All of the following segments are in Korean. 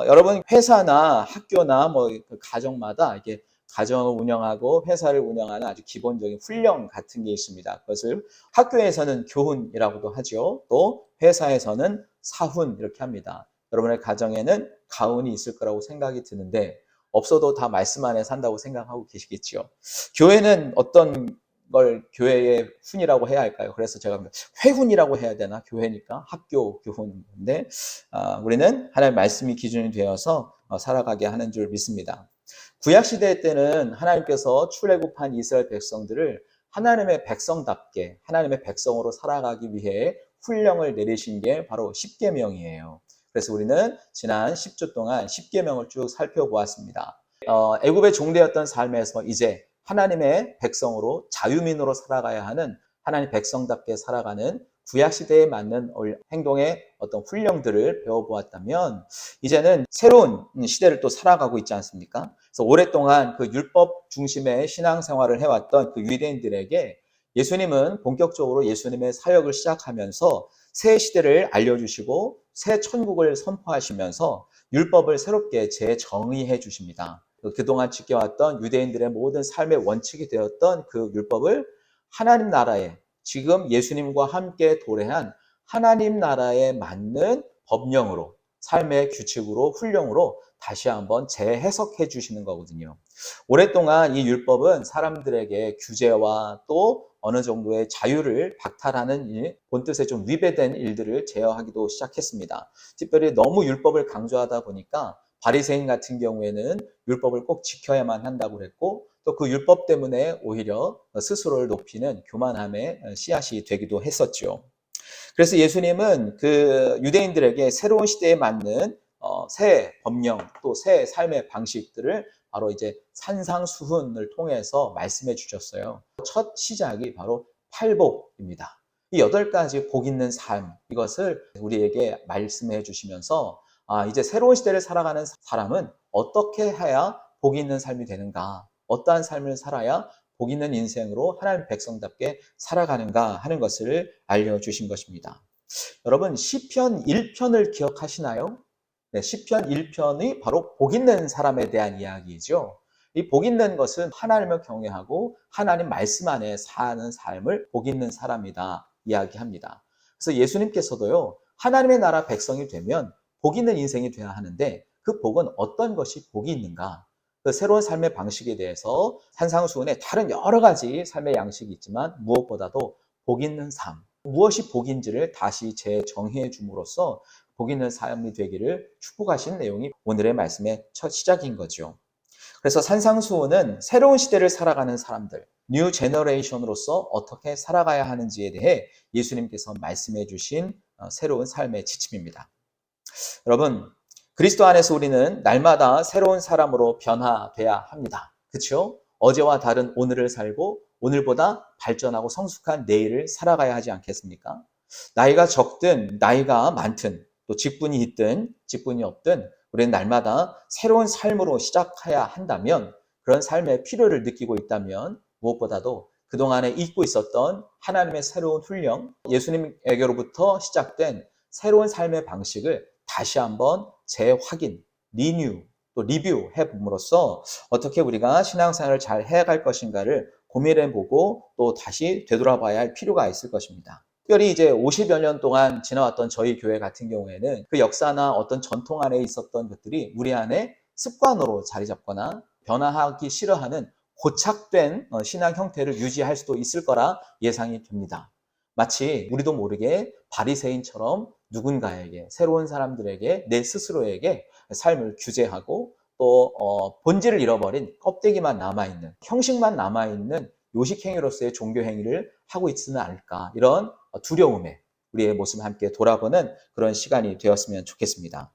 여러분 회사나 학교나 그 가정마다 이게 가정을 운영하고 회사를 운영하는 아주 기본적인 훈련 같은 게 있습니다. 그것을 학교에서는 교훈이라고도 하죠. 또 회사에서는 사훈 이렇게 합니다. 여러분의 가정에는 가훈이 있을 거라고 생각이 드는데 없어도 다 말씀 안에 산다고 생각하고 계시겠죠. 교회는 어떤 걸 교회의 훈이라고 해야 할까요? 그래서 제가 회훈이라고 해야 되나? 교회니까 학교 교훈인데 우리는 하나님의 말씀이 기준이 되어서 살아가게 하는 줄 믿습니다. 구약시대 때는 하나님께서 출애굽한 이스라엘 백성들을 하나님의 백성답게 하나님의 백성으로 살아가기 위해 훈령을 내리신 게 바로 십계명이에요. 그래서 우리는 지난 10주 동안 십계명을 쭉 살펴보았습니다. 애굽의 종되었던 삶에서 이제 하나님의 백성으로 자유민으로 살아가야 하는 하나님 백성답게 살아가는 구약시대에 맞는 행동의 어떤 훈령들을 배워보았다면 이제는 새로운 시대를 또 살아가고 있지 않습니까? 그래서 오랫동안 그 율법 중심의 신앙생활을 해왔던 그 유대인들에게 예수님은 본격적으로 예수님의 사역을 시작하면서 새 시대를 알려주시고 새 천국을 선포하시면서 율법을 새롭게 재정의해 주십니다. 그동안 지켜왔던 유대인들의 모든 삶의 원칙이 되었던 그 율법을 하나님 나라에 지금 예수님과 함께 도래한 하나님 나라에 맞는 법령으로 삶의 규칙으로 훈령으로 다시 한번 재해석해 주시는 거거든요. 오랫동안 이 율법은 사람들에게 규제와 또 어느 정도의 자유를 박탈하는 일, 본뜻에 좀 위배된 일들을 제어하기도 시작했습니다. 특별히 너무 율법을 강조하다 보니까 바리새인 같은 경우에는 율법을 꼭 지켜야만 한다고 그랬고 또 그 율법 때문에 오히려 스스로를 높이는 교만함의 씨앗이 되기도 했었죠. 그래서 예수님은 그 유대인들에게 새로운 시대에 맞는 새 법령 또 새 삶의 방식들을 바로 이제 산상수훈을 통해서 말씀해 주셨어요. 첫 시작이 바로 팔복입니다. 이 8가지 복 있는 삶 이것을 우리에게 말씀해 주시면서 이제 새로운 시대를 살아가는 사람은 어떻게 해야 복 있는 삶이 되는가? 어떠한 삶을 살아야 복 있는 인생으로 하나님 백성답게 살아가는가 하는 것을 알려주신 것입니다. 여러분 시편 1편을 기억하시나요? 네, 시편 1편이 바로 복 있는 사람에 대한 이야기이죠. 이 복 있는 것은 하나님을 경외하고 하나님 말씀 안에 사는 삶을 복 있는 사람이다 이야기합니다. 그래서 예수님께서도요 하나님의 나라 백성이 되면 복 있는 인생이 되어야 하는데 그 복은 어떤 것이 복이 있는가? 그 새로운 삶의 방식에 대해서 산상수훈에 다른 여러 가지 삶의 양식이 있지만 무엇보다도 복 있는 삶, 무엇이 복인지를 다시 재정의해 줌으로써 복 있는 삶이 되기를 축복하신 내용이 오늘의 말씀의 첫 시작인 거죠. 그래서 산상수훈은 새로운 시대를 살아가는 사람들, 뉴 제너레이션으로서 어떻게 살아가야 하는지에 대해 예수님께서 말씀해 주신 새로운 삶의 지침입니다. 여러분, 그리스도 안에서 우리는 날마다 새로운 사람으로 변화돼야 합니다. 그렇죠? 어제와 다른 오늘을 살고 오늘보다 발전하고 성숙한 내일을 살아가야 하지 않겠습니까? 나이가 적든 나이가 많든 또 직분이 있든 직분이 없든 우리는 날마다 새로운 삶으로 시작해야 한다면 그런 삶의 필요를 느끼고 있다면 무엇보다도 그동안에 잊고 있었던 하나님의 새로운 훈령, 예수님에게로부터 시작된 새로운 삶의 방식을 다시 한번 재확인, 리뉴, 또 리뷰해 봄으로써 어떻게 우리가 신앙생활을 잘 해갈 것인가를 고민해보고 또 다시 되돌아봐야 할 필요가 있을 것입니다. 특별히 이제 50여 년 동안 지나왔던 저희 교회 같은 경우에는 그 역사나 어떤 전통 안에 있었던 것들이 우리 안에 습관으로 자리 잡거나 변화하기 싫어하는 고착된 신앙 형태를 유지할 수도 있을 거라 예상이 됩니다. 마치 우리도 모르게 바리새인처럼 누군가에게 새로운 사람들에게 내 스스로에게 삶을 규제하고 또 본질을 잃어버린 껍데기만 남아있는 형식만 남아있는 요식행위로서의 종교행위를 하고 있지는 않을까 이런 두려움에 우리의 모습을 함께 돌아보는 그런 시간이 되었으면 좋겠습니다.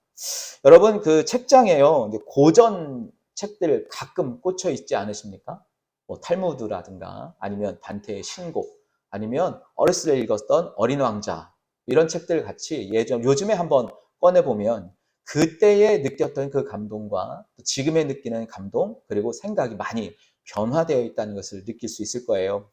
여러분 그 책장에요 고전 책들 가끔 꽂혀 있지 않으십니까? 뭐 탈무드라든가 아니면 단테의 신곡 아니면 어렸을 때 읽었던 어린 왕자 이런 책들 같이 요즘에 한번 꺼내보면 그때에 느꼈던 그 감동과 지금에 느끼는 감동 그리고 생각이 많이 변화되어 있다는 것을 느낄 수 있을 거예요.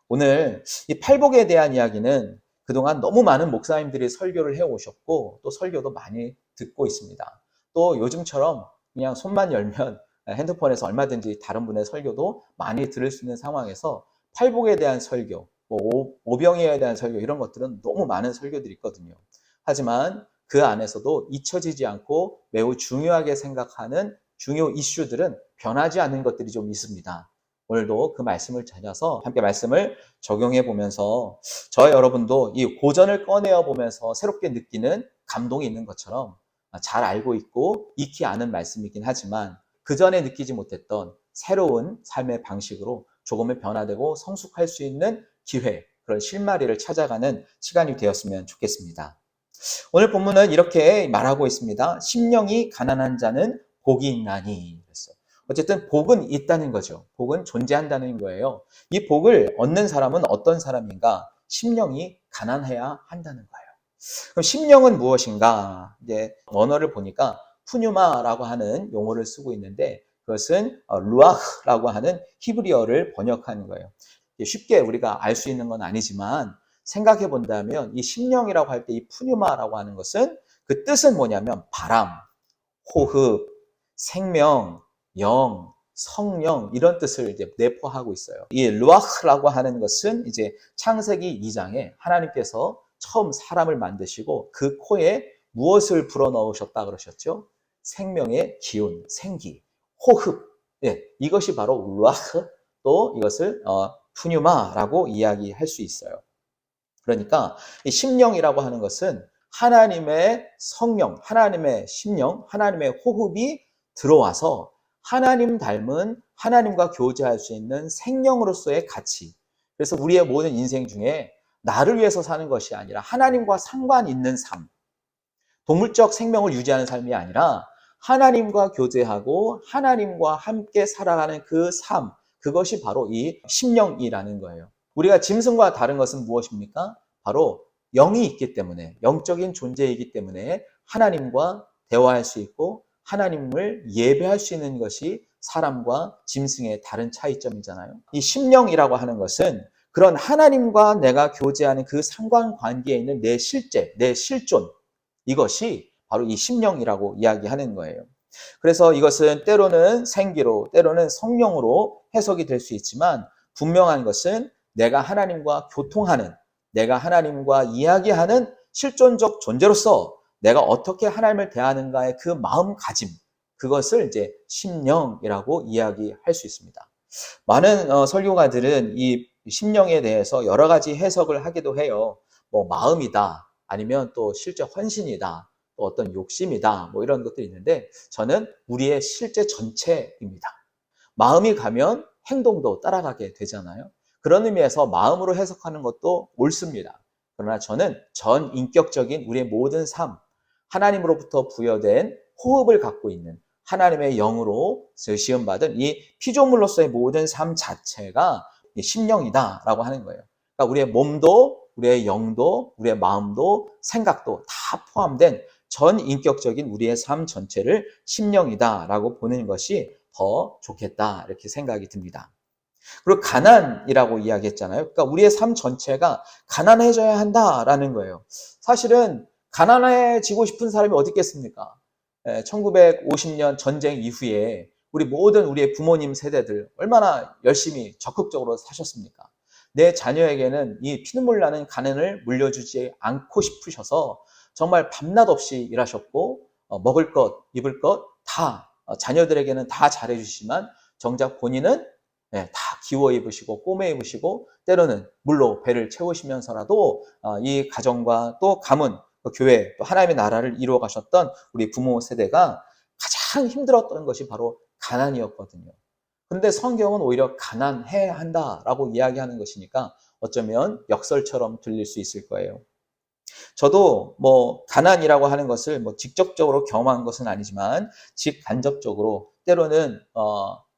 오늘 이 팔복에 대한 이야기는 그동안 너무 많은 목사님들이 설교를 해오셨고 또 설교도 많이 듣고 있습니다. 또 요즘처럼 그냥 손만 열면 핸드폰에서 얼마든지 다른 분의 설교도 많이 들을 수 있는 상황에서 팔복에 대한 설교, 뭐 오병이어에 대한 설교 이런 것들은 너무 많은 설교들이 있거든요. 하지만 그 안에서도 잊혀지지 않고 매우 중요하게 생각하는 중요 이슈들은 변하지 않는 것들이 좀 있습니다. 오늘도 그 말씀을 찾아서 함께 말씀을 적용해 보면서 저와 여러분도 이 고전을 꺼내어 보면서 새롭게 느끼는 감동이 있는 것처럼 잘 알고 있고 익히 아는 말씀이긴 하지만 그 전에 느끼지 못했던 새로운 삶의 방식으로 조금은 변화되고 성숙할 수 있는 기회, 그런 실마리를 찾아가는 시간이 되었으면 좋겠습니다. 오늘 본문은 이렇게 말하고 있습니다. 심령이 가난한 자는 복이 있나니. 그랬어요. 어쨌든 복은 있다는 거죠. 복은 존재한다는 거예요. 이 복을 얻는 사람은 어떤 사람인가? 심령이 가난해야 한다는 거예요. 그럼 심령은 무엇인가? 이제 언어를 보니까 푸뉴마라고 하는 용어를 쓰고 있는데 그것은 루아흐라고 하는 히브리어를 번역하는 거예요. 쉽게 우리가 알 수 있는 건 아니지만 생각해 본다면 이 심령이라고 할 때 이 푸뉴마라고 하는 것은 그 뜻은 뭐냐면 바람, 호흡, 생명, 영, 성령 이런 뜻을 이제 내포하고 있어요. 이 루아흐라고 하는 것은 이제 창세기 2장에 하나님께서 처음 사람을 만드시고 그 코에 무엇을 불어넣으셨다 그러셨죠? 생명의 기운, 생기, 호흡. 예, 이것이 바로 루아흐, 또 이것을 푸뉴마라고 이야기할 수 있어요. 그러니까 이 심령이라고 하는 것은 하나님의 성령, 하나님의 심령, 하나님의 호흡이 들어와서 하나님 닮은 하나님과 교제할 수 있는 생명으로서의 가치. 그래서 우리의 모든 인생 중에 나를 위해서 사는 것이 아니라 하나님과 상관 있는 삶, 동물적 생명을 유지하는 삶이 아니라 하나님과 교제하고 하나님과 함께 살아가는 그 삶, 그것이 바로 이 심령이라는 거예요. 우리가 짐승과 다른 것은 무엇입니까? 바로 영이 있기 때문에, 영적인 존재이기 때문에 하나님과 대화할 수 있고 하나님을 예배할 수 있는 것이 사람과 짐승의 다른 차이점이잖아요. 이 심령이라고 하는 것은 그런 하나님과 내가 교제하는 그 상관관계에 있는 내 실제, 내 실존, 이것이 바로 이 심령이라고 이야기하는 거예요. 그래서 이것은 때로는 생기로, 때로는 성령으로 해석이 될 수 있지만 분명한 것은 내가 하나님과 교통하는, 내가 하나님과 이야기하는 실존적 존재로서 내가 어떻게 하나님을 대하는가의 그 마음가짐, 그것을 이제 심령이라고 이야기할 수 있습니다. 많은 설교가들은 이 심령에 대해서 여러 가지 해석을 하기도 해요. 뭐 마음이다, 아니면 또 실제 헌신이다, 또 어떤 욕심이다, 뭐 이런 것들이 있는데 저는 우리의 실제 전체입니다. 마음이 가면 행동도 따라가게 되잖아요. 그런 의미에서 마음으로 해석하는 것도 옳습니다. 그러나 저는 전 인격적인 우리의 모든 삶, 하나님으로부터 부여된 호흡을 갖고 있는 하나님의 영으로 시험받은 이 피조물로서의 모든 삶 자체가 심령이다라고 하는 거예요. 그러니까 우리의 몸도, 우리의 영도, 우리의 마음도, 생각도 다 포함된 전 인격적인 우리의 삶 전체를 심령이다라고 보는 것이 더 좋겠다 이렇게 생각이 듭니다. 그리고 가난이라고 이야기했잖아요. 그러니까 우리의 삶 전체가 가난해져야 한다라는 거예요. 사실은 가난해지고 싶은 사람이 어디 있겠습니까? 1950년 전쟁 이후에 우리 모든 우리의 부모님 세대들 얼마나 열심히 적극적으로 사셨습니까? 내 자녀에게는 이 피눈물 나는 가난을 물려주지 않고 싶으셔서 정말 밤낮 없이 일하셨고 먹을 것, 입을 것 다 자녀들에게는 다 잘해주시지만 정작 본인은 다 기워 입으시고 꼬매 입으시고 때로는 물로 배를 채우시면서라도 이 가정과 또 가문, 또 교회, 또 하나님의 나라를 이루어 가셨던 우리 부모 세대가 가장 힘들었던 것이 바로 가난이었거든요. 그런데 성경은 오히려 가난해야 한다라고 이야기하는 것이니까 어쩌면 역설처럼 들릴 수 있을 거예요. 저도 뭐 가난이라고 하는 것을 뭐 직접적으로 경험한 것은 아니지만 직간접적으로 때로는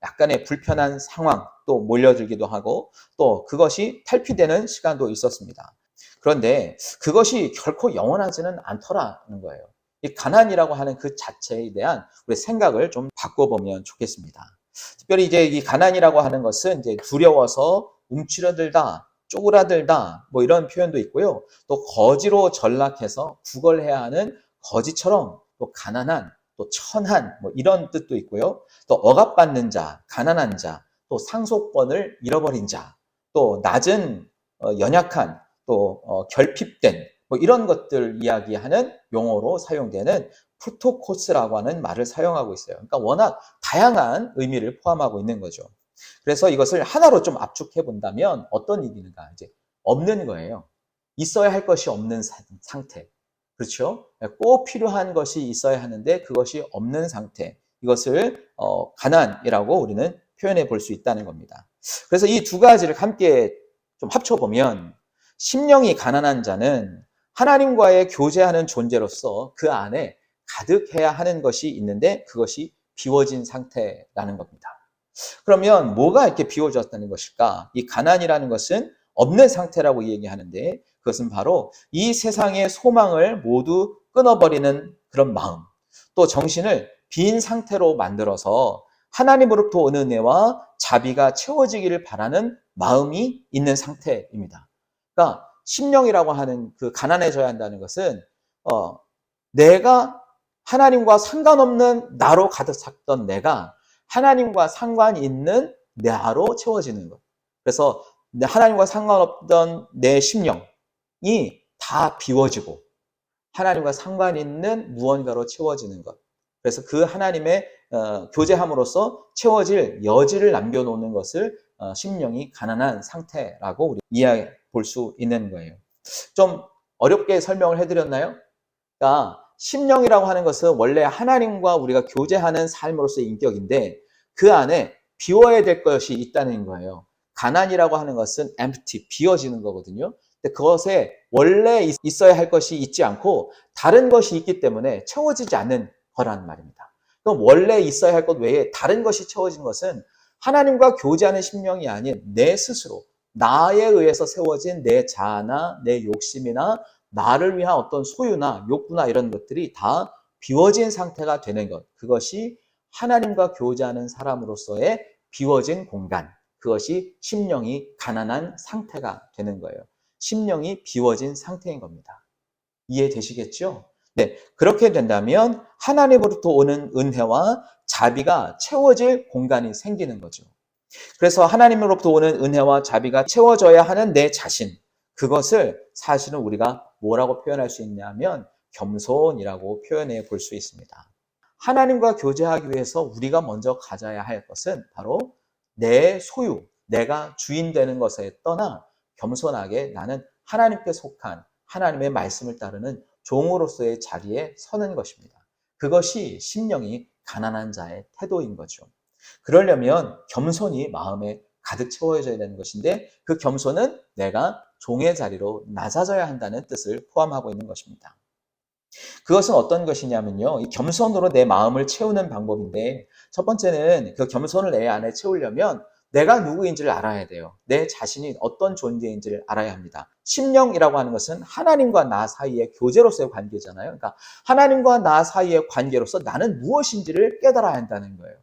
약간의 불편한 상황 또 몰려들기도 하고 또 그것이 탈피되는 시간도 있었습니다. 그런데 그것이 결코 영원하지는 않더라는 거예요. 이 가난이라고 하는 그 자체에 대한 우리 생각을 좀 바꿔보면 좋겠습니다. 특별히 이제 이 가난이라고 하는 것은 이제 두려워서 움츠러들다, 쪼그라들다, 뭐 이런 표현도 있고요. 또 거지로 전락해서 구걸해야 하는 거지처럼 또 가난한 또 천한 뭐 이런 뜻도 있고요. 또 억압받는 자, 가난한 자, 또 상속권을 잃어버린 자, 또 낮은 연약한 또 결핍된 뭐 이런 것들 이야기하는 용어로 사용되는 프루토코스라고 하는 말을 사용하고 있어요. 그러니까 워낙 다양한 의미를 포함하고 있는 거죠. 그래서 이것을 하나로 좀 압축해 본다면 어떤 의미인가? 이제 없는 거예요. 있어야 할 것이 없는 상태. 그렇죠? 꼭 필요한 것이 있어야 하는데 그것이 없는 상태. 이것을 가난이라고 우리는 표현해 볼 수 있다는 겁니다. 그래서 이 두 가지를 함께 좀 합쳐보면 심령이 가난한 자는 하나님과의 교제하는 존재로서 그 안에 가득해야 하는 것이 있는데 그것이 비워진 상태라는 겁니다. 그러면 뭐가 이렇게 비워졌다는 것일까? 이 가난이라는 것은 없는 상태라고 얘기하는데 그것은 바로 이 세상의 소망을 모두 끊어버리는 그런 마음, 또 정신을 빈 상태로 만들어서 하나님으로부터 오는 은혜와 자비가 채워지기를 바라는 마음이 있는 상태입니다. 그러니까 심령이라고 하는 그 가난해져야 한다는 것은 내가 하나님과 상관없는 나로 가득 찼던 내가 하나님과 상관 있는 나로 채워지는 것. 그래서 하나님과 상관없던 내 심령이 다 비워지고 하나님과 상관 있는 무언가로 채워지는 것. 그래서 그 하나님의 교제함으로써 채워질 여지를 남겨놓는 것을 심령이 가난한 상태라고 우리 이해해 볼 수 있는 거예요. 좀 어렵게 설명을 해드렸나요? 그러니까 심령이라고 하는 것은 원래 하나님과 우리가 교제하는 삶으로서의 인격인데 그 안에 비워야 될 것이 있다는 거예요. 가난이라고 하는 것은 empty, 비워지는 거거든요. 근데 그것에 원래 있어야 할 것이 있지 않고 다른 것이 있기 때문에 채워지지 않는 거란 말입니다. 그럼 원래 있어야 할 것 외에 다른 것이 채워진 것은 하나님과 교제하는 심령이 아닌 내 스스로, 나에 의해서 세워진 내 자아나 내 욕심이나 나를 위한 어떤 소유나 욕구나 이런 것들이 다 비워진 상태가 되는 것. 그것이 하나님과 교제하는 사람으로서의 비워진 공간. 그것이 심령이 가난한 상태가 되는 거예요. 심령이 비워진 상태인 겁니다. 이해되시겠죠? 네, 그렇게 된다면 하나님으로부터 오는 은혜와 자비가 채워질 공간이 생기는 거죠. 그래서 하나님으로부터 오는 은혜와 자비가 채워져야 하는 내 자신, 그것을 사실은 우리가 뭐라고 표현할 수 있냐면 겸손이라고 표현해 볼 수 있습니다. 하나님과 교제하기 위해서 우리가 먼저 가져야 할 것은 바로 내 소유, 내가 주인 되는 것에 떠나 겸손하게 나는 하나님께 속한 하나님의 말씀을 따르는 종으로서의 자리에 서는 것입니다. 그것이 심령이 가난한 자의 태도인 거죠. 그러려면 겸손이 마음에 가득 채워져야 되는 것인데 그 겸손은 내가 종의 자리로 낮아져야 한다는 뜻을 포함하고 있는 것입니다. 그것은 어떤 것이냐면요. 이 겸손으로 내 마음을 채우는 방법인데 첫 번째는 그 겸손을 내 안에 채우려면 내가 누구인지를 알아야 돼요. 내 자신이 어떤 존재인지를 알아야 합니다. 심령이라고 하는 것은 하나님과 나 사이의 교제로서의 관계잖아요. 그러니까 하나님과 나 사이의 관계로서 나는 무엇인지를 깨달아야 한다는 거예요.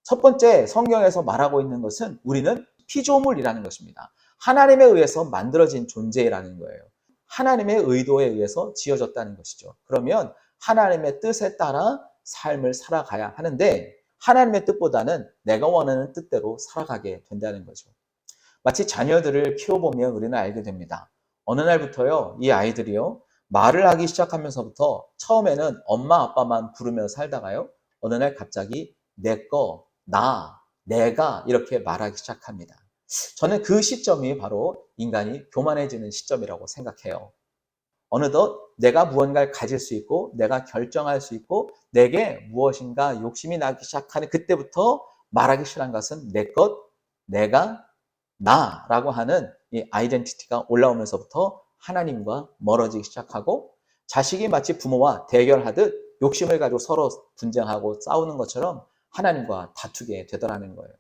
첫 번째 성경에서 말하고 있는 것은 우리는 피조물이라는 것입니다. 하나님에 의해서 만들어진 존재라는 거예요. 하나님의 의도에 의해서 지어졌다는 것이죠. 그러면 하나님의 뜻에 따라 삶을 살아가야 하는데 하나님의 뜻보다는 내가 원하는 뜻대로 살아가게 된다는 거죠. 마치 자녀들을 키워보면 우리는 알게 됩니다. 어느 날부터요, 이 아이들이요, 말을 하기 시작하면서부터 처음에는 엄마 아빠만 부르며 살다가요, 어느 날 갑자기 내 거, 나, 내가 이렇게 말하기 시작합니다. 저는 그 시점이 바로 인간이 교만해지는 시점이라고 생각해요. 어느덧 내가 무언가를 가질 수 있고 내가 결정할 수 있고 내게 무엇인가 욕심이 나기 시작하는 그때부터 말하기 시작한 것은 내 것, 내가, 나라고 하는 이 아이덴티티가 올라오면서부터 하나님과 멀어지기 시작하고 자식이 마치 부모와 대결하듯 욕심을 가지고 서로 분쟁하고 싸우는 것처럼 하나님과 다투게 되더라는 거예요.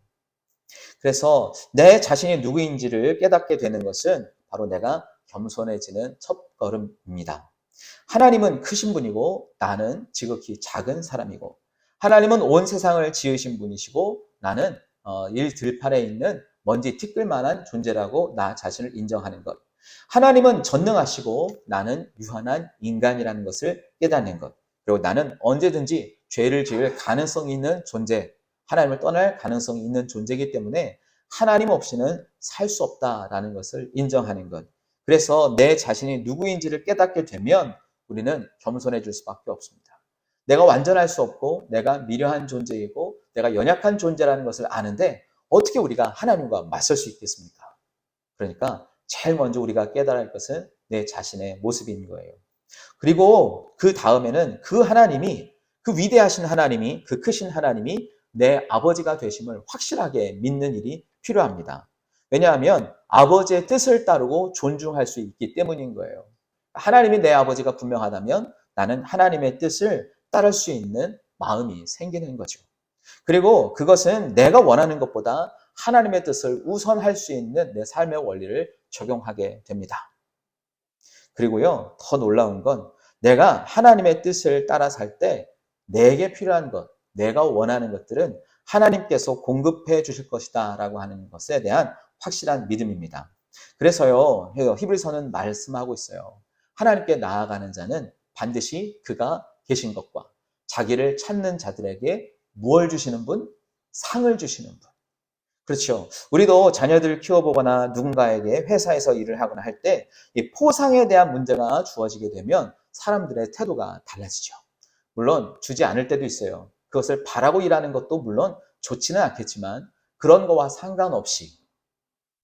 그래서 내 자신이 누구인지를 깨닫게 되는 것은 바로 내가 겸손해지는 첫걸음입니다. 하나님은 크신 분이고 나는 지극히 작은 사람이고 하나님은 온 세상을 지으신 분이시고 나는 일 들판에 있는 먼지 티끌만한 존재라고 나 자신을 인정하는 것. 하나님은 전능하시고 나는 유한한 인간이라는 것을 깨닫는 것. 그리고 나는 언제든지 죄를 지을 가능성이 있는 존재, 하나님을 떠날 가능성이 있는 존재이기 때문에 하나님 없이는 살 수 없다라는 것을 인정하는 것. 그래서 내 자신이 누구인지를 깨닫게 되면 우리는 겸손해질 수밖에 없습니다. 내가 완전할 수 없고 내가 미련한 존재이고 내가 연약한 존재라는 것을 아는데 어떻게 우리가 하나님과 맞설 수 있겠습니까? 그러니까 제일 먼저 우리가 깨달아야 할 것은 내 자신의 모습인 거예요. 그리고 그 다음에는 그 하나님이, 그 위대하신 하나님이, 그 크신 하나님이 내 아버지가 되심을 확실하게 믿는 일이 필요합니다. 왜냐하면 아버지의 뜻을 따르고 존중할 수 있기 때문인 거예요. 하나님이 내 아버지가 분명하다면 나는 하나님의 뜻을 따를 수 있는 마음이 생기는 거죠. 그리고 그것은 내가 원하는 것보다 하나님의 뜻을 우선할 수 있는 내 삶의 원리를 적용하게 됩니다. 그리고요, 더 놀라운 건 내가 하나님의 뜻을 따라 살 때 내게 필요한 것, 내가 원하는 것들은 하나님께서 공급해 주실 것이다 라고 하는 것에 대한 확실한 믿음입니다. 그래서요, 히브리서는 말씀하고 있어요. 하나님께 나아가는 자는 반드시 그가 계신 것과 자기를 찾는 자들에게 무엇을 주시는 분? 상을 주시는 분. 그렇죠. 우리도 자녀들을 키워보거나 누군가에게 회사에서 일을 하거나 할 때 이 포상에 대한 문제가 주어지게 되면 사람들의 태도가 달라지죠. 물론 주지 않을 때도 있어요. 그것을 바라고 일하는 것도 물론 좋지는 않겠지만 그런 거와 상관없이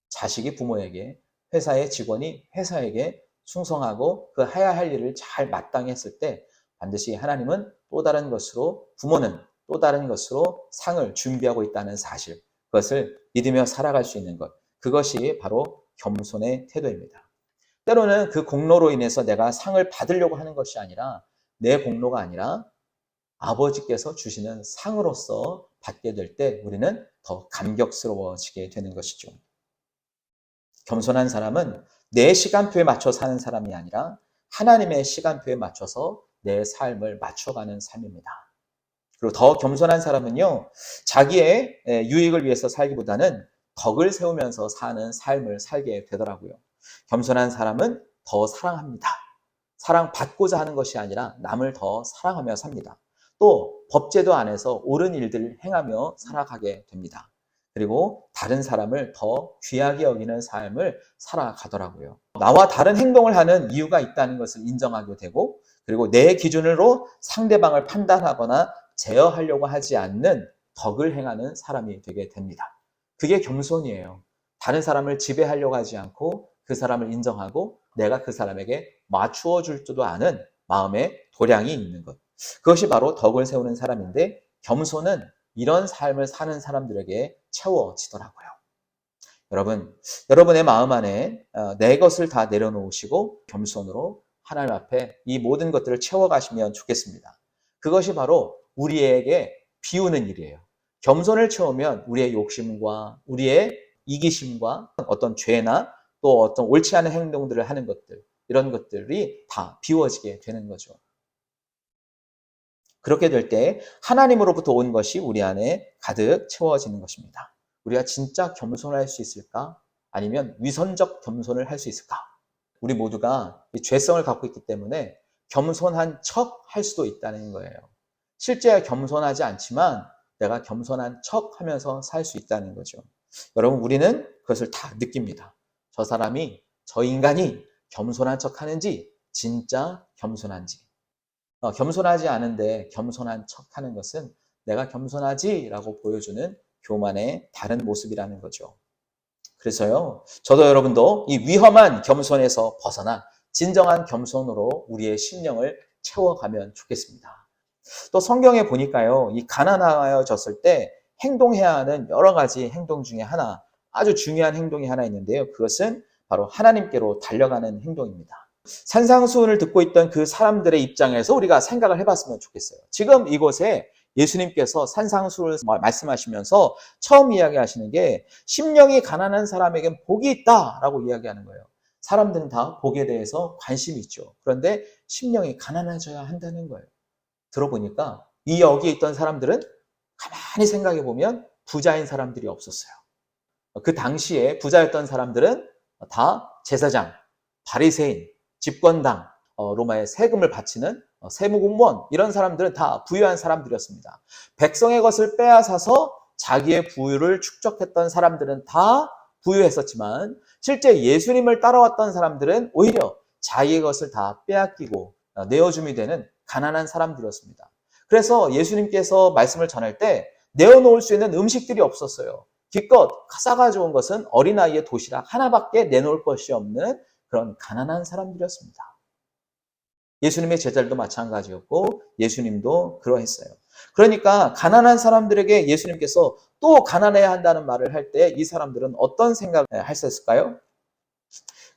자식이 부모에게, 회사의 직원이 회사에게 충성하고 그 해야 할 일을 잘 마땅히 했을 때 반드시 하나님은 또 다른 것으로, 부모는 또 다른 것으로 상을 준비하고 있다는 사실, 그것을 믿으며 살아갈 수 있는 것, 그것이 바로 겸손의 태도입니다. 때로는 그 공로로 인해서 내가 상을 받으려고 하는 것이 아니라 내 공로가 아니라 아버지께서 주시는 상으로서 받게 될 때 우리는 더 감격스러워지게 되는 것이죠. 겸손한 사람은 내 시간표에 맞춰 사는 사람이 아니라 하나님의 시간표에 맞춰서 내 삶을 맞춰가는 삶입니다. 그리고 더 겸손한 사람은요, 자기의 유익을 위해서 살기보다는 덕을 세우면서 사는 삶을 살게 되더라고요. 겸손한 사람은 더 사랑합니다. 사랑받고자 하는 것이 아니라 남을 더 사랑하며 삽니다. 또 법제도 안에서 옳은 일들을 행하며 살아가게 됩니다. 그리고 다른 사람을 더 귀하게 여기는 삶을 살아가더라고요. 나와 다른 행동을 하는 이유가 있다는 것을 인정하게 되고, 그리고 내 기준으로 상대방을 판단하거나 제어하려고 하지 않는 덕을 행하는 사람이 되게 됩니다. 그게 겸손이에요. 다른 사람을 지배하려고 하지 않고 그 사람을 인정하고 내가 그 사람에게 맞추어 줄 줄도 아는 마음의 도량이 있는 것. 그것이 바로 덕을 세우는 사람인데, 겸손은 이런 삶을 사는 사람들에게 채워지더라고요. 여러분의 마음 안에 내 것을 다 내려놓으시고 겸손으로 하나님 앞에 이 모든 것들을 채워가시면 좋겠습니다. 그것이 바로 우리에게 비우는 일이에요. 겸손을 채우면 우리의 욕심과 우리의 이기심과 어떤 죄나 또 어떤 옳지 않은 행동들을 하는 것들, 이런 것들이 다 비워지게 되는 거죠. 그렇게 될 때 하나님으로부터 온 것이 우리 안에 가득 채워지는 것입니다. 우리가 진짜 겸손할 수 있을까? 아니면 위선적 겸손을 할 수 있을까? 우리 모두가 죄성을 갖고 있기 때문에 겸손한 척 할 수도 있다는 거예요. 실제 겸손하지 않지만 내가 겸손한 척 하면서 살 수 있다는 거죠. 여러분, 우리는 그것을 다 느낍니다. 저 인간이 겸손한 척 하는지, 진짜 겸손한지. 겸손하지 않은데 겸손한 척 하는 것은 내가 겸손하지라고 보여주는 교만의 다른 모습이라는 거죠. 그래서요, 저도 여러분도 이 위험한 겸손에서 벗어나 진정한 겸손으로 우리의 심령을 채워가면 좋겠습니다. 또 성경에 보니까요, 이 가난하여졌을 때 행동해야 하는 여러 가지 행동 중에 하나, 아주 중요한 행동이 하나 있는데요. 그것은 바로 하나님께로 달려가는 행동입니다. 산상수훈을 듣고 있던 그 사람들의 입장에서 우리가 생각을 해봤으면 좋겠어요. 지금 이곳에 예수님께서 산상수훈을 말씀하시면서 처음 이야기하시는 게 심령이 가난한 사람에겐 복이 있다라고 이야기하는 거예요. 사람들은 다 복에 대해서 관심이 있죠. 그런데 심령이 가난해져야 한다는 거예요. 들어보니까 여기에 있던 사람들은 가만히 생각해 보면 부자인 사람들이 없었어요. 그 당시에 부자였던 사람들은 다 제사장, 바리새인, 집권당, 로마의 세금을 바치는 세무공무원, 이런 사람들은 다 부유한 사람들이었습니다. 백성의 것을 빼앗아서 자기의 부유를 축적했던 사람들은 다 부유했었지만 실제 예수님을 따라왔던 사람들은 오히려 자기의 것을 다 빼앗기고 내어줌이 되는 가난한 사람들이었습니다. 그래서 예수님께서 말씀을 전할 때 내어놓을 수 있는 음식들이 없었어요. 기껏 싸가 좋은 것은 어린아이의 도시락 하나밖에 내놓을 것이 없는 그런 가난한 사람들이었습니다. 예수님의 제자들도 마찬가지였고 예수님도 그러했어요. 그러니까 가난한 사람들에게 예수님께서 또 가난해야 한다는 말을 할 때 이 사람들은 어떤 생각을 했을까요?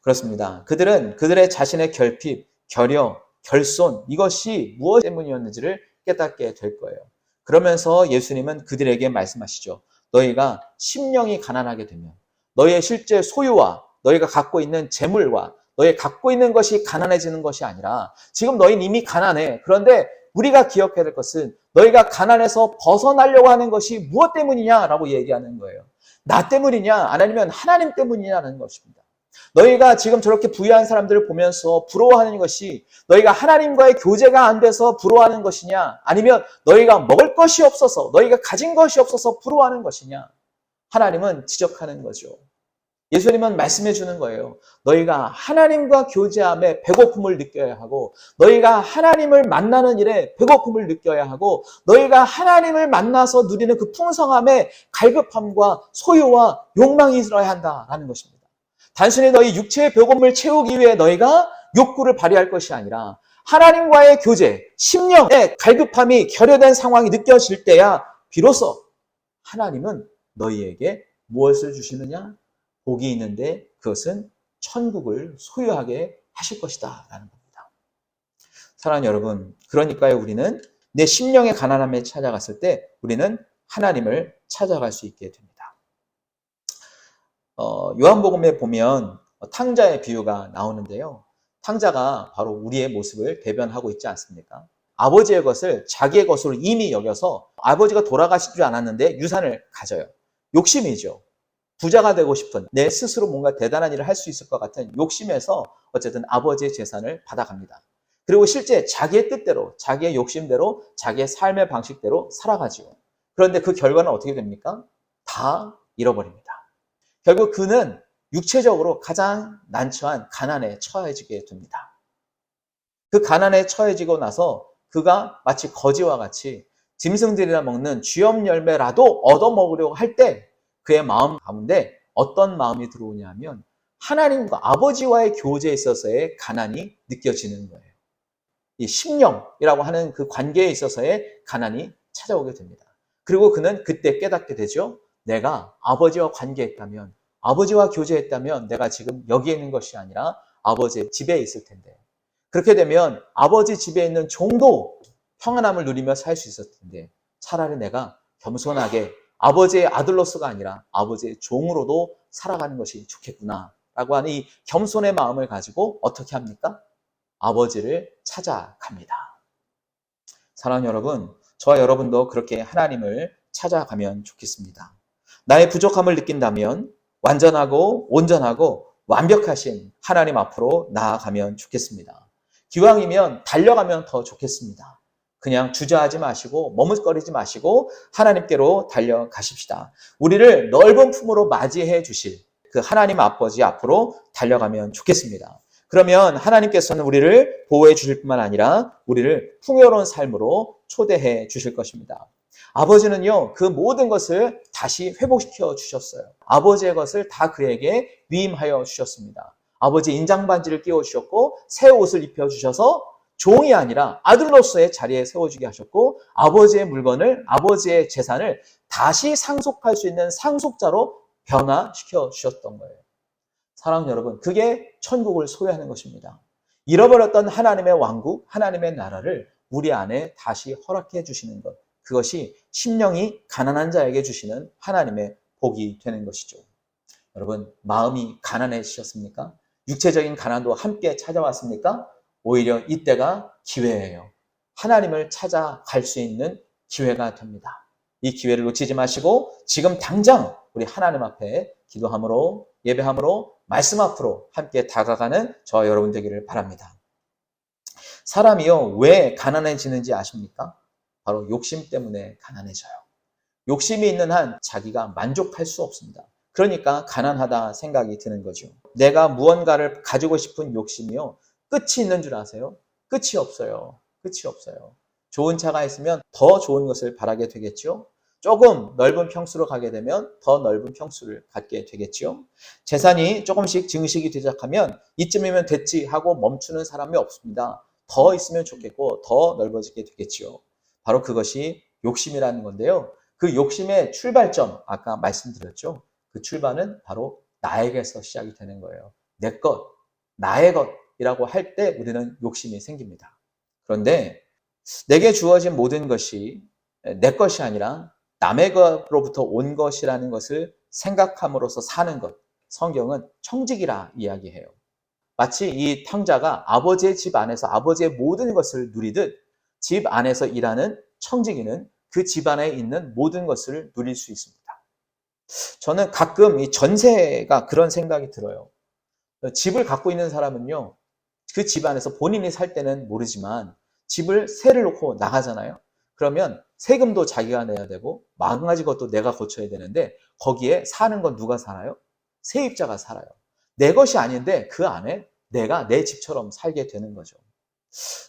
그렇습니다. 그들은 그들의 자신의 결핍, 결여, 결손, 이것이 무엇 때문이었는지를 깨닫게 될 거예요. 그러면서 예수님은 그들에게 말씀하시죠. 너희가 심령이 가난하게 되면 너희의 실제 소유와 너희가 갖고 있는 재물과 너희 갖고 있는 것이 가난해지는 것이 아니라 지금 너희는 이미 가난해. 그런데 우리가 기억해야 될 것은 너희가 가난해서 벗어나려고 하는 것이 무엇 때문이냐라고 얘기하는 거예요. 나 때문이냐 아니면 하나님 때문이냐는 것입니다. 너희가 지금 저렇게 부유한 사람들을 보면서 부러워하는 것이 너희가 하나님과의 교제가 안 돼서 부러워하는 것이냐 아니면 너희가 먹을 것이 없어서 너희가 가진 것이 없어서 부러워하는 것이냐. 하나님은 지적하는 거죠. 예수님은 말씀해 주는 거예요. 너희가 하나님과 교제함에 배고픔을 느껴야 하고 너희가 하나님을 만나는 일에 배고픔을 느껴야 하고 너희가 하나님을 만나서 누리는 그 풍성함에 갈급함과 소유와 욕망이 있어야 한다라는 것입니다. 단순히 너희 육체의 배고픔을 채우기 위해 너희가 욕구를 발휘할 것이 아니라 하나님과의 교제, 심령의 갈급함이 결여된 상황이 느껴질 때야 비로소 하나님은 너희에게 무엇을 주시느냐? 복이 있는데 그것은 천국을 소유하게 하실 것이다 라는 겁니다. 사랑하는 여러분, 그러니까요 우리는 내 심령의 가난함에 찾아갔을 때 우리는 하나님을 찾아갈 수 있게 됩니다. 요한복음에 보면 탕자의 비유가 나오는데요. 탕자가 바로 우리의 모습을 대변하고 있지 않습니까? 아버지의 것을 자기의 것으로 이미 여겨서 아버지가 돌아가시지 않았는데 유산을 가져요. 욕심이죠. 부자가 되고 싶은 내 스스로 뭔가 대단한 일을 할 수 있을 것 같은 욕심에서 어쨌든 아버지의 재산을 받아갑니다. 그리고 실제 자기의 뜻대로, 자기의 욕심대로, 자기의 삶의 방식대로 살아가지요. 그런데 그 결과는 어떻게 됩니까? 다 잃어버립니다. 결국 그는 육체적으로 가장 난처한 가난에 처해지게 됩니다. 그 가난에 처해지고 나서 그가 마치 거지와 같이 짐승들이나 먹는 쥐염 열매라도 얻어먹으려고 할 때 그의 마음 가운데 어떤 마음이 들어오냐면 하나님과 아버지와의 교제에 있어서의 가난이 느껴지는 거예요. 이 심령이라고 하는 그 관계에 있어서의 가난이 찾아오게 됩니다. 그리고 그는 그때 깨닫게 되죠. 내가 아버지와 관계했다면, 아버지와 교제했다면 내가 지금 여기에 있는 것이 아니라 아버지의 집에 있을 텐데, 그렇게 되면 아버지 집에 있는 종도 평안함을 누리며 살 수 있었을 텐데 차라리 내가 겸손하게 아버지의 아들로서가 아니라 아버지의 종으로도 살아가는 것이 좋겠구나 라고 하는 이 겸손의 마음을 가지고 어떻게 합니까? 아버지를 찾아갑니다. 사랑하는 여러분, 저와 여러분도 그렇게 하나님을 찾아가면 좋겠습니다. 나의 부족함을 느낀다면 완전하고 온전하고 완벽하신 하나님 앞으로 나아가면 좋겠습니다. 기왕이면 달려가면 더 좋겠습니다. 그냥 주저하지 마시고 머뭇거리지 마시고 하나님께로 달려가십시다. 우리를 넓은 품으로 맞이해 주실 그 하나님 아버지 앞으로 달려가면 좋겠습니다. 그러면 하나님께서는 우리를 보호해 주실 뿐만 아니라 우리를 풍요로운 삶으로 초대해 주실 것입니다. 아버지는요, 그 모든 것을 다시 회복시켜 주셨어요. 아버지의 것을 다 그에게 위임하여 주셨습니다. 아버지 인장반지를 끼워 주셨고 새 옷을 입혀 주셔서 종이 아니라 아들로서의 자리에 세워주게 하셨고 아버지의 물건을, 아버지의 재산을 다시 상속할 수 있는 상속자로 변화시켜 주셨던 거예요. 사랑하는 여러분, 그게 천국을 소유하는 것입니다. 잃어버렸던 하나님의 왕국, 하나님의 나라를 우리 안에 다시 허락해 주시는 것, 그것이 심령이 가난한 자에게 주시는 하나님의 복이 되는 것이죠. 여러분, 마음이 가난해지셨습니까? 육체적인 가난도 함께 찾아왔습니까? 오히려 이때가 기회예요. 하나님을 찾아갈 수 있는 기회가 됩니다. 이 기회를 놓치지 마시고 지금 당장 우리 하나님 앞에 기도함으로, 예배함으로, 말씀 앞으로 함께 다가가는 저와 여러분 되기를 바랍니다. 사람이요, 왜 가난해지는지 아십니까? 바로 욕심 때문에 가난해져요. 욕심이 있는 한 자기가 만족할 수 없습니다. 그러니까 가난하다 생각이 드는 거죠. 내가 무언가를 가지고 싶은 욕심이요, 끝이 있는 줄 아세요? 끝이 없어요. 끝이 없어요. 좋은 차가 있으면 더 좋은 것을 바라게 되겠죠. 조금 넓은 평수로 가게 되면 더 넓은 평수를 갖게 되겠죠. 재산이 조금씩 증식이 되기 시작하면 이쯤이면 됐지 하고 멈추는 사람이 없습니다. 더 있으면 좋겠고 더 넓어지게 되겠죠. 바로 그것이 욕심이라는 건데요. 그 욕심의 출발점, 아까 말씀드렸죠. 그 출발은 바로 나에게서 시작이 되는 거예요. 내 것, 나의 것이라고 할 때 우리는 욕심이 생깁니다. 그런데 내게 주어진 모든 것이 내 것이 아니라 남의 것으로부터 온 것이라는 것을 생각함으로써 사는 것, 성경은 청직이라 이야기해요. 마치 이 탕자가 아버지의 집 안에서 아버지의 모든 것을 누리듯 집 안에서 일하는 청지기는 그 집 안에 있는 모든 것을 누릴 수 있습니다. 저는 가끔 이 전세가 그런 생각이 들어요. 집을 갖고 있는 사람은요, 그 집 안에서 본인이 살 때는 모르지만 집을 세를 놓고 나가잖아요. 그러면 세금도 자기가 내야 되고 망가진 것도 내가 고쳐야 되는데 거기에 사는 건 누가 살아요? 세입자가 살아요. 내 것이 아닌데 그 안에 내가 내 집처럼 살게 되는 거죠.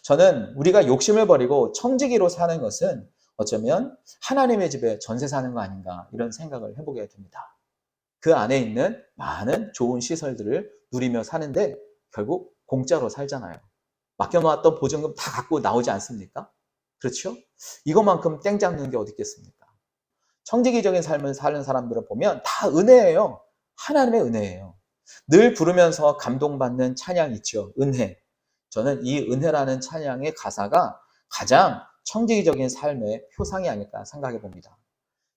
저는 우리가 욕심을 버리고 청지기로 사는 것은 어쩌면 하나님의 집에 전세 사는 거 아닌가 이런 생각을 해보게 됩니다. 그 안에 있는 많은 좋은 시설들을 누리며 사는데 결국 공짜로 살잖아요. 맡겨놓았던 보증금 다 갖고 나오지 않습니까? 그렇죠? 이것만큼 땡 잡는 게 어디 있겠습니까? 청지기적인 삶을 사는 사람들을 보면 다 은혜예요. 하나님의 은혜예요. 늘 부르면서 감동받는 찬양 있죠. 은혜. 저는 이 은혜라는 찬양의 가사가 가장 청지기적인 삶의 표상이 아닐까 생각해 봅니다.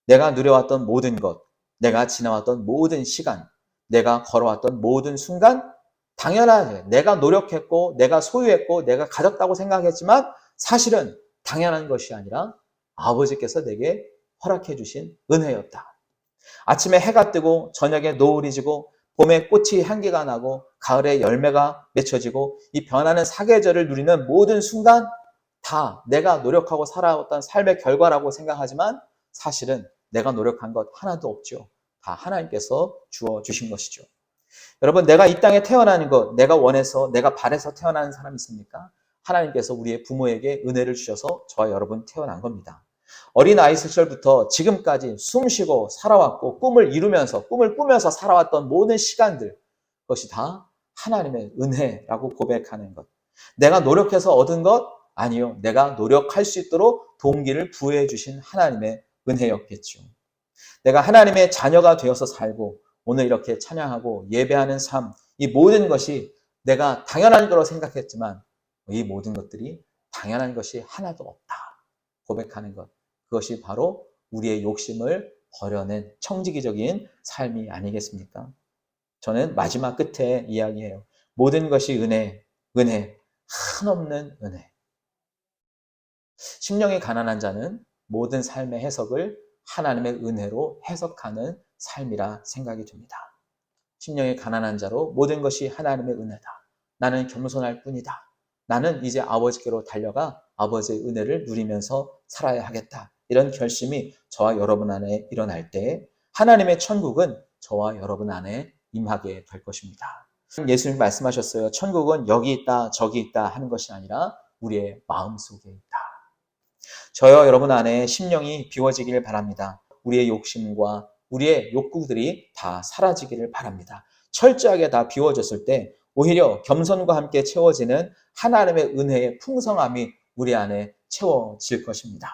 내가 누려왔던 모든 것, 내가 지나왔던 모든 시간, 내가 걸어왔던 모든 순간, 당연하지. 내가 노력했고, 내가 소유했고, 내가 가졌다고 생각했지만 사실은 당연한 것이 아니라 아버지께서 내게 허락해 주신 은혜였다. 아침에 해가 뜨고 저녁에 노을이 지고 봄에 꽃이 향기가 나고 가을에 열매가 맺혀지고 이 변하는 사계절을 누리는 모든 순간 다 내가 노력하고 살아왔던 삶의 결과라고 생각하지만 사실은 내가 노력한 것 하나도 없죠. 다 하나님께서 주어 주신 것이죠. 여러분, 내가 이 땅에 태어나는 것, 내가 원해서, 내가 바래서 태어나는 사람 있습니까? 하나님께서 우리의 부모에게 은혜를 주셔서 저와 여러분 태어난 겁니다. 어린아이 시절부터 지금까지 숨쉬고 살아왔고 꿈을 이루면서 꿈을 꾸면서 살아왔던 모든 시간들, 그것이 다 하나님의 은혜라고 고백하는 것. 내가 노력해서 얻은 것? 아니요. 내가 노력할 수 있도록 동기를 부여해 주신 하나님의 은혜였겠죠. 내가 하나님의 자녀가 되어서 살고 오늘 이렇게 찬양하고 예배하는 삶, 이 모든 것이 내가 당연한 거로 생각했지만 이 모든 것들이 당연한 것이 하나도 없다 고백하는 것. 그것이 바로 우리의 욕심을 버려낸 청지기적인 삶이 아니겠습니까? 저는 마지막 끝에 이야기해요. 모든 것이 은혜, 은혜, 한없는 은혜. 심령이 가난한 자는 모든 삶의 해석을 하나님의 은혜로 해석하는 삶이라 생각이 듭니다. 심령이 가난한 자로 모든 것이 하나님의 은혜다. 나는 겸손할 뿐이다. 나는 이제 아버지께로 달려가 아버지의 은혜를 누리면서 살아야 하겠다. 이런 결심이 저와 여러분 안에 일어날 때 하나님의 천국은 저와 여러분 안에 임하게 될 것입니다. 예수님 말씀하셨어요. 천국은 여기 있다, 저기 있다 하는 것이 아니라 우리의 마음속에 있다. 저와 여러분 안에 심령이 비워지기를 바랍니다. 우리의 욕심과 우리의 욕구들이 다 사라지기를 바랍니다. 철저하게 다 비워졌을 때 오히려 겸손과 함께 채워지는 하나님의 은혜의 풍성함이 우리 안에 채워질 것입니다.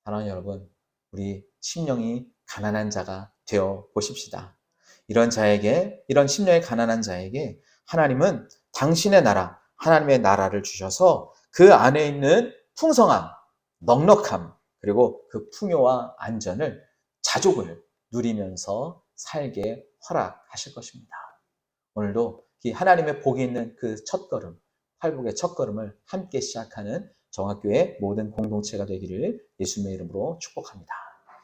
사랑하는 여러분, 우리 심령이 가난한 자가 되어 보십시다. 이런 자에게, 이런 심령이 가난한 자에게 하나님은 당신의 나라, 하나님의 나라를 주셔서 그 안에 있는 풍성함, 넉넉함, 그리고 그 풍요와 안전을, 자족을 누리면서 살게 허락하실 것입니다. 오늘도 이 하나님의 복이 있는 그 첫걸음, 팔복의 첫걸음을 함께 시작하는 정학교의 모든 공동체가 되기를 예수님의 이름으로 축복합니다.